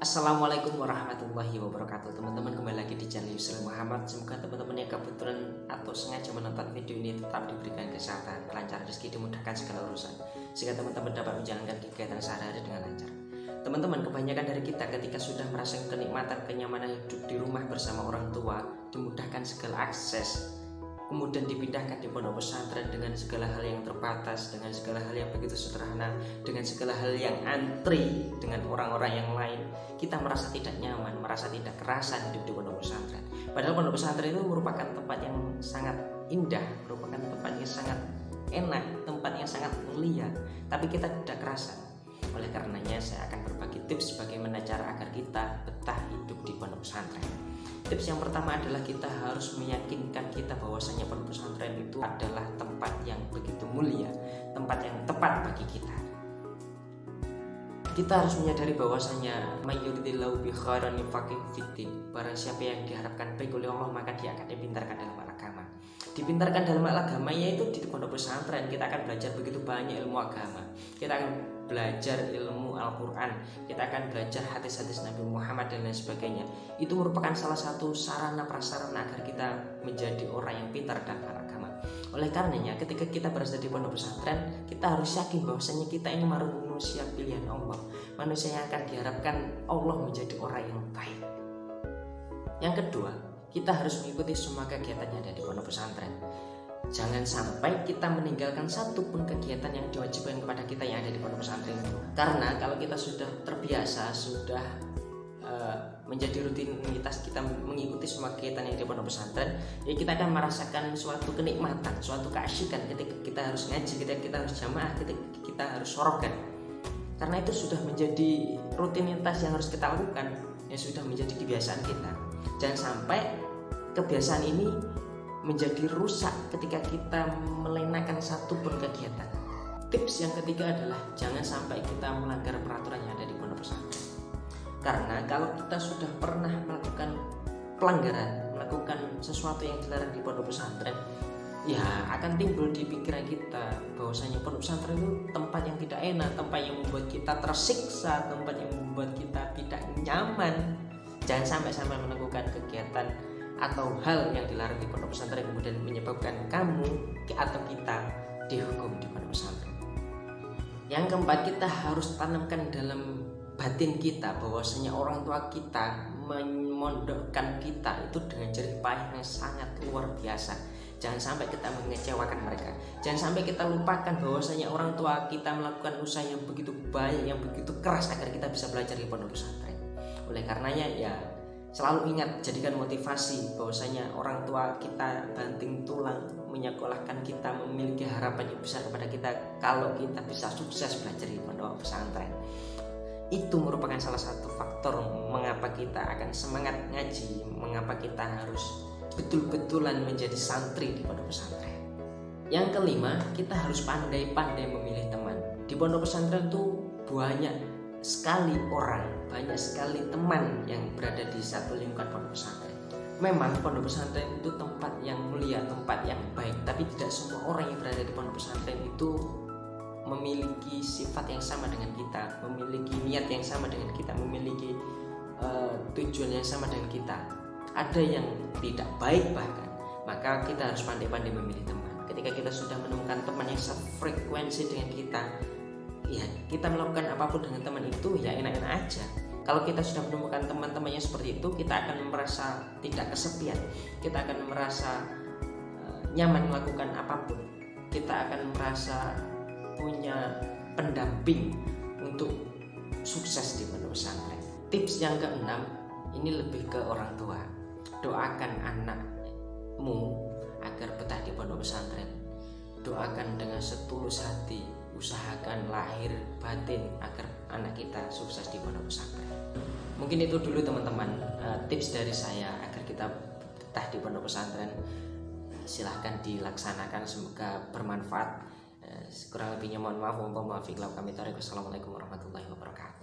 Assalamualaikum warahmatullahi wabarakatuh. Teman-teman, kembali lagi di channel Yusril Muhammad. Semoga teman-teman yang kebetulan atau sengaja menonton video ini tetap diberikan kesehatan, kelancaran rezeki, dimudahkan segala urusan, sehingga teman-teman dapat menjalankan kegiatan sehari-hari dengan lancar. Teman-teman, kebanyakan dari kita ketika sudah merasakan kenikmatan kenyamanan hidup di rumah bersama orang tua, dimudahkan segala akses, kemudian dipindahkan di pondok pesantren dengan segala hal yang terbatas, dengan segala hal yang begitu sederhana, dengan segala hal yang antri dengan orang-orang yang lain, kita merasa tidak nyaman, merasa tidak kerasan hidup di pondok pesantren. Padahal pondok pesantren itu merupakan tempat yang sangat indah, merupakan tempat yang sangat enak, tempat yang sangat mulia, tapi kita tidak kerasan. Oleh karenanya saya akan berbagi tips bagaimana cara agar kita betah hidup di pondok pesantren. Tips yang pertama adalah kita harus meyakinkan kita bahwasanya pondok pesantren itu adalah tempat yang begitu mulia, tempat yang tepat bagi kita. Kita harus menyadari bahwasanya mayyuridillahu bi khairan yufaqihu fiddin. Barang siapa yang diharapkan baik oleh Allah, maka dia akan dipintarkan dalam agama. Dipintarkan dalam agama yaitu di pondok pesantren kita akan belajar begitu banyak ilmu agama. Kita akan belajar ilmu Al-Quran, kita akan belajar hadis-hadis Nabi Muhammad dan lain sebagainya. Itu merupakan salah satu sarana prasarana agar kita menjadi orang yang pintar dalam agama. Oleh karenanya ketika kita berada di pondok pesantren, kita harus yakin bahwasanya kita ini manusia pilihan Allah, manusia yang akan diharapkan Allah menjadi orang yang baik. Yang kedua, kita harus mengikuti semua kegiatan yang ada di pondok pesantren. Jangan sampai kita meninggalkan satu pun kegiatan yang diwajibkan kepada kita yang ada di pondok pesantren itu. Karena kalau kita sudah terbiasa, sudah menjadi rutinitas kita mengikuti semua kegiatan yang di pondok pesantren, ya kita akan merasakan suatu kenikmatan, suatu keasyikan ketika kita harus ngaji, ketika kita harus jamaah, ketika kita harus sorogan. Karena itu sudah menjadi rutinitas yang harus kita lakukan, yang sudah menjadi kebiasaan kita. Jangan sampai kebiasaan ini menjadi rusak ketika kita melenakan satu pun kegiatan. Tips yang ketiga adalah jangan sampai kita melanggar peraturan yang ada di pondok pesantren. Karena kalau kita sudah pernah melakukan pelanggaran, melakukan sesuatu yang dilarang di pondok pesantren, ya akan timbul di pikiran kita bahwasanya pondok pesantren itu tempat yang tidak enak, tempat yang membuat kita tersiksa, tempat yang membuat kita tidak nyaman. Jangan sampai melakukan kegiatan atau hal yang dilarang di pondok pesantren kemudian menyebabkan kamu atau kita dihukum di pondok pesantren. Yang keempat, kita harus tanamkan dalam batin kita bahwasanya orang tua kita memondokkan kita itu dengan jerih payah yang sangat luar biasa. Jangan sampai kita mengecewakan mereka. Jangan sampai kita lupakan bahwasanya orang tua kita melakukan usaha yang begitu baik, yang begitu keras agar kita bisa belajar di pondok pesantren. Oleh karenanya ya selalu ingat, jadikan motivasi bahwasanya orang tua kita banting tulang menyekolahkan kita, memiliki harapan yang besar kepada kita kalau kita bisa sukses belajar di pondok pesantren. Itu merupakan salah satu faktor mengapa kita akan semangat ngaji, mengapa kita harus betul-betulan menjadi santri di pondok pesantren. Yang kelima, kita harus pandai-pandai memilih teman. Di pondok pesantren tuh banyak sekali orang, banyak sekali teman yang berada di satu lingkungan pondok pesantren. Memang pondok pesantren itu tempat yang mulia, tempat yang baik, tapi tidak semua orang yang berada di pondok pesantren itu memiliki sifat yang sama dengan kita, memiliki niat yang sama dengan kita, memiliki tujuan yang sama dengan kita. Ada yang tidak baik bahkan, maka kita harus pandai-pandai memilih teman. Ketika kita sudah menemukan teman yang sefrekuensi dengan kita, ya kita melakukan apapun dengan teman itu ya enak-enak aja. Kalau kita sudah menemukan teman-temannya seperti itu, kita akan merasa tidak kesepian, kita akan merasa nyaman melakukan apapun, kita akan merasa punya pendamping untuk sukses di pondok pesantren. Tips yang keenam ini lebih ke orang tua. Doakan anakmu agar betah di pondok pesantren. Doakan dengan setulus hati, usahakan lahir batin agar anak kita sukses di pondok pesantren. Mungkin itu dulu teman-teman, tips dari saya agar kita betah di pondok pesantren. Silahkan dilaksanakan, semoga bermanfaat. Kurang lebihnya mohon maaf. Wassalamualaikum warahmatullahi wabarakatuh.